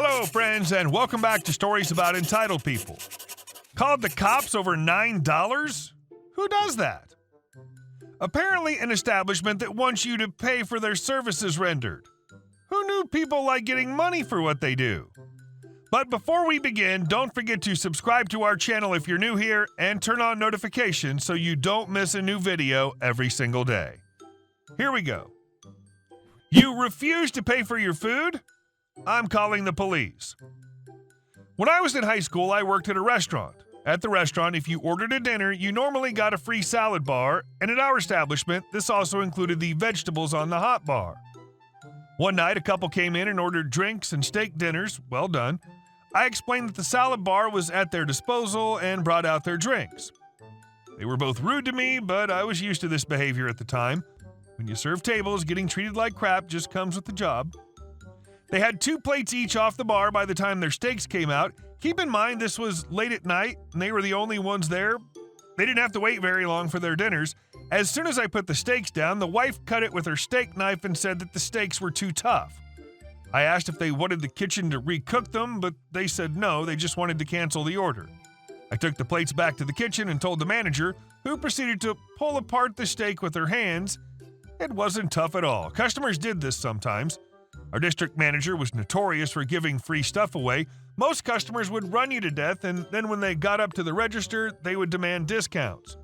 Hello, friends, and welcome back to Stories About Entitled People. Called the cops over $9? Who does that? Apparently an establishment that wants you to pay for their services rendered. Who knew people like getting money for what they do? But before we begin, don't forget to subscribe to our channel if you're new here and turn on notifications so you don't miss a new video every single day. Here we go. You refuse to pay for your food? I'm calling the police. When I was in high school, I worked at a restaurant. At the restaurant, if you ordered a dinner, you normally got a free salad bar, and at our establishment, this also included the vegetables on the hot bar. One night, a couple came in and ordered drinks and steak dinners. Well done. I explained that the salad bar was at their disposal and brought out their drinks. They were both rude to me, but I was used to this behavior at the time. When you serve tables, getting treated like crap just comes with the job. They had 2 plates each off the bar by the time their steaks came out. Keep in mind this was late at night and they were the only ones there. They didn't have to wait very long for their dinners. As soon as I put the steaks down, the wife cut it with her steak knife and said that the steaks were too tough. I asked if they wanted the kitchen to recook them, but they said no, they just wanted to cancel the order. I took the plates back to the kitchen and told the manager, who proceeded to pull apart the steak with her hands. It wasn't tough at all. Customers did this sometimes. Our district manager was notorious for giving free stuff away. Most customers would run you to death, and then when they got up to the register, they would demand discounts.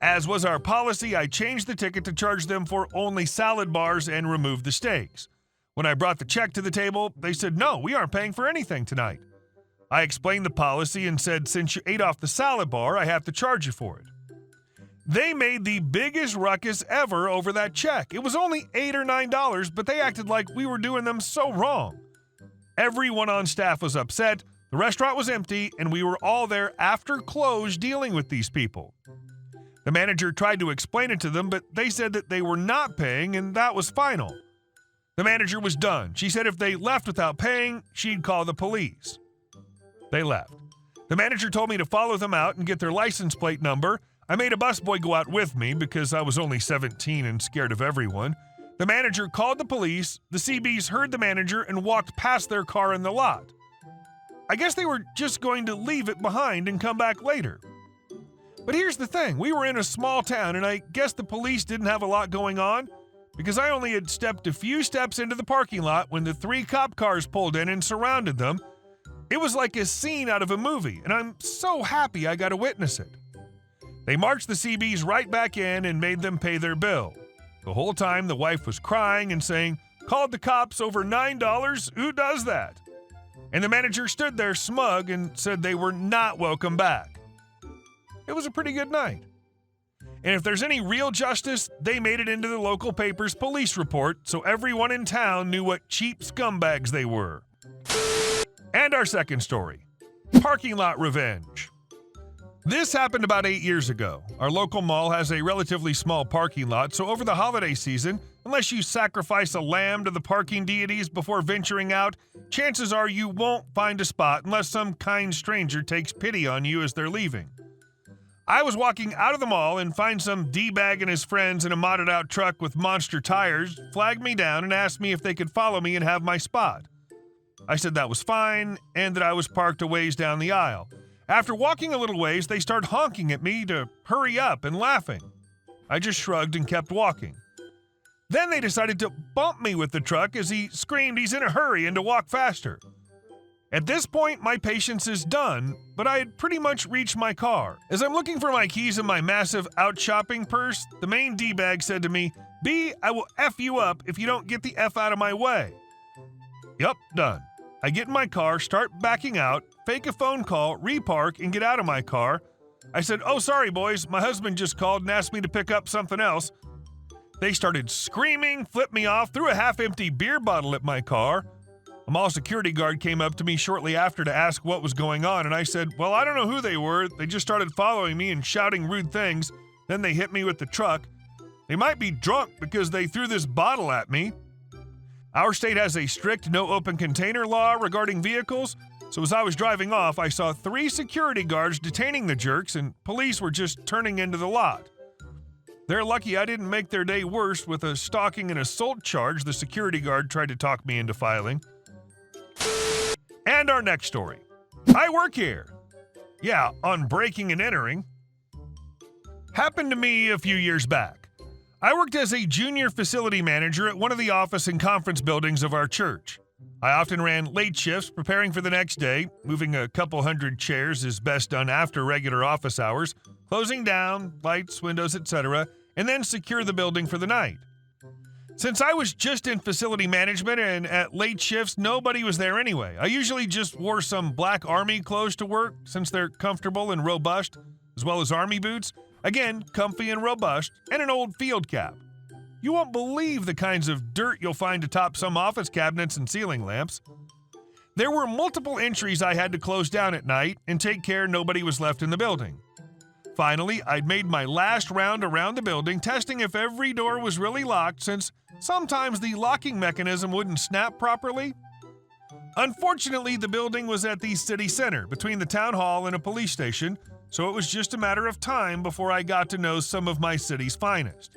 As was our policy, I changed the ticket to charge them for only salad bars and removed the steaks. When I brought the check to the table, they said, no, we aren't paying for anything tonight. I explained the policy and said, since you ate off the salad bar, I have to charge you for it. They made the biggest ruckus ever over that check. It was only $8 or $9, but they acted like we were doing them so wrong. Everyone on staff was upset, the restaurant was empty, and we were all there after close dealing with these people. The manager tried to explain it to them, but they said that they were not paying, and that was final. The manager was done. She said if they left without paying, she'd call the police. They left. The manager told me to follow them out and get their license plate number. I made a busboy go out with me because I was only 17 and scared of everyone. The manager called the police. The CBs heard the manager and walked past their car in the lot. I guess they were just going to leave it behind and come back later. But here's the thing. We were in a small town, and I guess the police didn't have a lot going on because I only had stepped a few steps into the parking lot when the 3 cop cars pulled in and surrounded them. It was like a scene out of a movie, and I'm so happy I got to witness it. They marched the CBs right back in and made them pay their bill. The whole time, the wife was crying and saying, called the cops over $9? Who does that? And the manager stood there smug and said they were not welcome back. It was a pretty good night. And if there's any real justice, they made it into the local paper's police report so everyone in town knew what cheap scumbags they were. And our second story, parking lot revenge. This happened about 8 years ago. Our local mall has a relatively small parking lot, so over the holiday season, unless you sacrifice a lamb to the parking deities before venturing out, chances are you won't find a spot unless some kind stranger takes pity on you as they're leaving. I was walking out of the mall and find some D-bag and his friends in a modded out truck with monster tires flagged me down and asked me if they could follow me and have my spot. I said that was fine and that I was parked a ways down the aisle. After walking a little ways, they started honking at me to hurry up and laughing. I just shrugged and kept walking. Then they decided to bump me with the truck as he screamed he's in a hurry and to walk faster. At this point, my patience is done, but I had pretty much reached my car. As I'm looking for my keys in my massive out-shopping purse, the main D-bag said to me, B, I will F you up if you don't get the F out of my way. Yup, done. I get in my car, start backing out, fake a phone call, repark, and get out of my car. I said, oh, sorry, boys. My husband just called and asked me to pick up something else. They started screaming, flipped me off, threw a half-empty beer bottle at my car. A mall security guard came up to me shortly after to ask what was going on, and I said, well, I don't know who they were. They just started following me and shouting rude things. Then they hit me with the truck. They might be drunk because they threw this bottle at me. Our state has a strict no open container law regarding vehicles, so as I was driving off, I saw 3 security guards detaining the jerks, and police were just turning into the lot. They're lucky I didn't make their day worse with a stalking and assault charge the security guard tried to talk me into filing. And our next story. I work here. Yeah, on breaking and entering. Happened to me a few years back. I worked as a junior facility manager at one of the office and conference buildings of our church. I often ran late shifts preparing for the next day. Moving a couple hundred chairs is best done after regular office hours, closing down, lights, windows, etc., and then secure the building for the night. Since I was just in facility management and at late shifts, nobody was there anyway. I usually just wore some black army clothes to work since they're comfortable and robust, as well as army boots, again, comfy and robust, and an old field cap. You won't believe the kinds of dirt you'll find atop some office cabinets and ceiling lamps. There were multiple entries I had to close down at night and take care nobody was left in the building. Finally, I'd made my last round around the building, testing if every door was really locked, since sometimes the locking mechanism wouldn't snap properly. Unfortunately, the building was at the city center, between the town hall and a police station, so it was just a matter of time before I got to know some of my city's finest.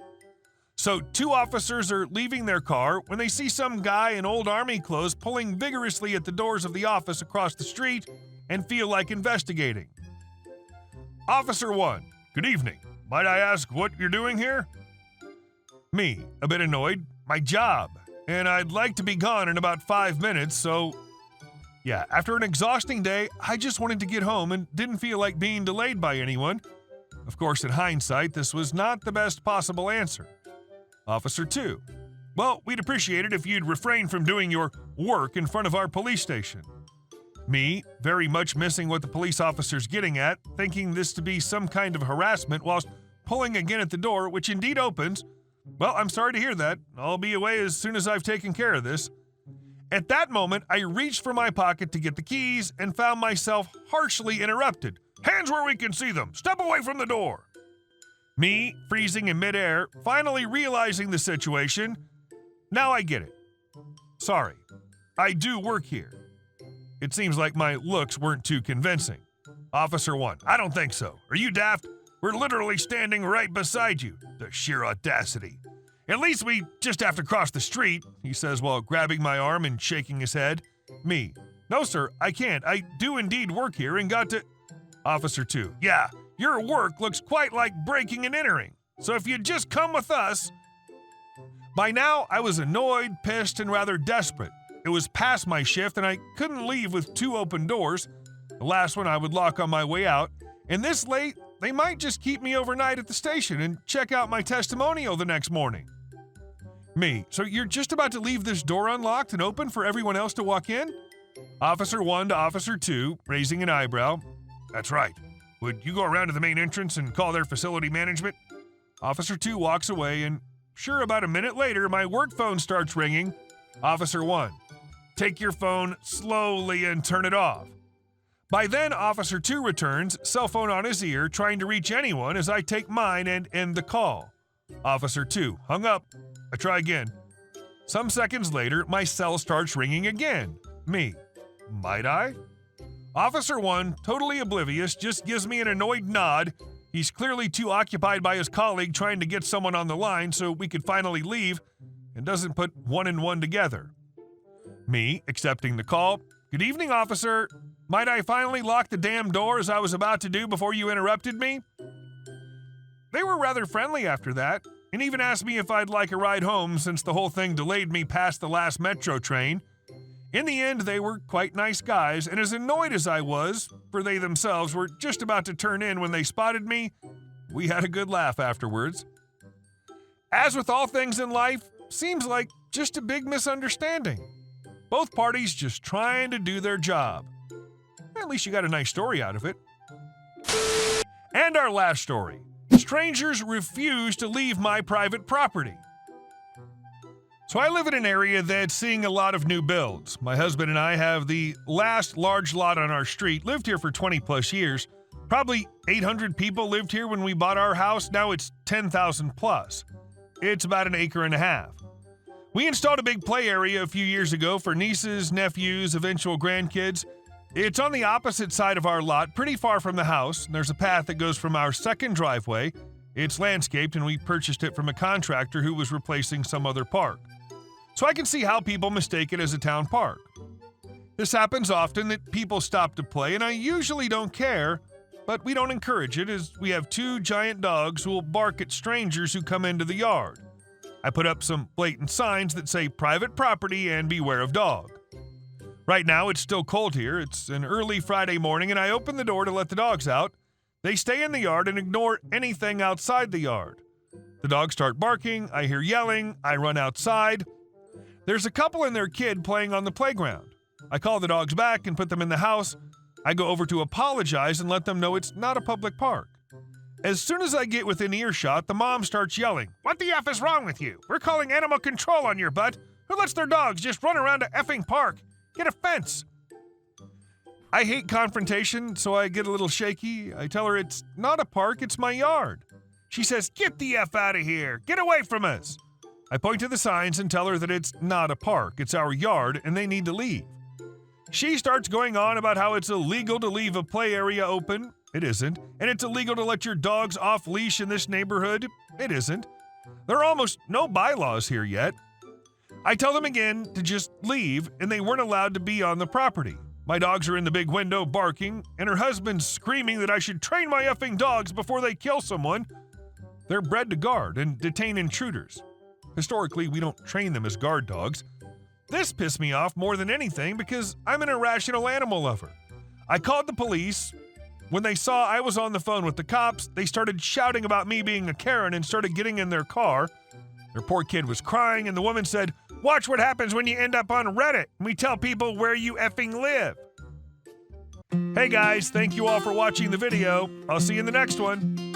So 2 officers are leaving their car when they see some guy in old army clothes pulling vigorously at the doors of the office across the street and feel like investigating. Officer 1, good evening. Might I ask what you're doing here? Me, a bit annoyed. My job. And I'd like to be gone in about 5 minutes, so... Yeah, after an exhausting day, I just wanted to get home and didn't feel like being delayed by anyone. Of course, in hindsight, this was not the best possible answer. Officer 2, well, we'd appreciate it if you'd refrain from doing your work in front of our police station. Me, very much missing what the police officer's getting at, thinking this to be some kind of harassment whilst pulling again at the door, which indeed opens. Well, I'm sorry to hear that. I'll be away as soon as I've taken care of this. At that moment, I reached for my pocket to get the keys and found myself harshly interrupted. Hands where we can see them! Step away from the door! Me, freezing in midair, finally realizing the situation. Now I get it. Sorry. I do work here. It seems like my looks weren't too convincing. Officer 1, I don't think so. Are you daft? We're literally standing right beside you. The sheer audacity. At least we just have to cross the street, he says while grabbing my arm and shaking his head. Me, no sir, I can't. I do indeed work here and got to... Officer 2, yeah, your work looks quite like breaking and entering. So if you'd just come with us... By now, I was annoyed, pissed, and rather desperate. It was past my shift and I couldn't leave with 2 open doors. The last one I would lock on my way out. And this late, they might just keep me overnight at the station and check out my testimonial the next morning. Me, so you're just about to leave this door unlocked and open for everyone else to walk in? Officer 1 to Officer 2, raising an eyebrow. That's right. Would you go around to the main entrance and call their facility management? Officer 2 walks away and, sure, about a minute later, my work phone starts ringing. Officer 1, take your phone slowly and turn it off. By then, Officer 2 returns, cell phone on his ear, trying to reach anyone as I take mine and end the call. Officer 2, hung up. I try again. Some seconds later, my cell starts ringing again. Me, might I? Officer 1, totally oblivious, just gives me an annoyed nod. He's clearly too occupied by his colleague trying to get someone on the line so we could finally leave, and doesn't put 1 and 1 together. Me, accepting the call. Good evening, officer. Might I finally lock the damn door as I was about to do before you interrupted me? They were rather friendly after that, and even asked me if I'd like a ride home since the whole thing delayed me past the last metro train. In the end, they were quite nice guys, and as annoyed as I was, for they themselves were just about to turn in when they spotted me, we had a good laugh afterwards. As with all things in life, seems like just a big misunderstanding. Both parties just trying to do their job. At least you got a nice story out of it. And our last story. Strangers refuse to leave my private property. So I live in an area that's seeing a lot of new builds. My husband and I have the last large lot on our street, lived here for 20 plus years. Probably 800 people lived here when we bought our house. Now it's 10,000 plus. It's about an acre and a half. We installed a big play area a few years ago for nieces, nephews, eventual grandkids. It's on the opposite side of our lot, pretty far from the house. There's a path that goes from our second driveway. It's landscaped, and we purchased it from a contractor who was replacing some other park. So I can see how people mistake it as a town park. This happens often that people stop to play, and I usually don't care, but we don't encourage it as we have two giant dogs who will bark at strangers who come into the yard. I put up some blatant signs that say private property and beware of dog. Right now, it's still cold here. It's an early Friday morning, and I open the door to let the dogs out. They stay in the yard and ignore anything outside the yard. The dogs start barking, I hear yelling, I run outside. There's a couple and their kid playing on the playground. I call the dogs back and put them in the house. I go over to apologize and let them know it's not a public park. As soon as I get within earshot, the mom starts yelling, "What the F is wrong with you? We're calling animal control on your butt. Who lets their dogs just run around a effing park? Get a fence." I hate confrontation, so I get a little shaky. I tell her it's not a park, it's my yard. She says, "Get the F out of here. Get away from us." I point to the signs and tell her that it's not a park, it's our yard, and they need to leave. She starts going on about how it's illegal to leave a play area open. It isn't. And it's illegal to let your dogs off leash in this neighborhood. It isn't. There are almost no bylaws here yet. I tell them again to just leave, and they weren't allowed to be on the property. My dogs are in the big window barking, and her husband's screaming that I should train my effing dogs before they kill someone. They're bred to guard and detain intruders. Historically, we don't train them as guard dogs. This pissed me off more than anything because I'm an irrational animal lover. I called the police. When they saw I was on the phone with the cops, they started shouting about me being a Karen and started getting in their car. Their poor kid was crying, and the woman said, "Watch what happens when you end up on Reddit and we tell people where you effing live." Hey guys, thank you all for watching the video. I'll see you in the next one.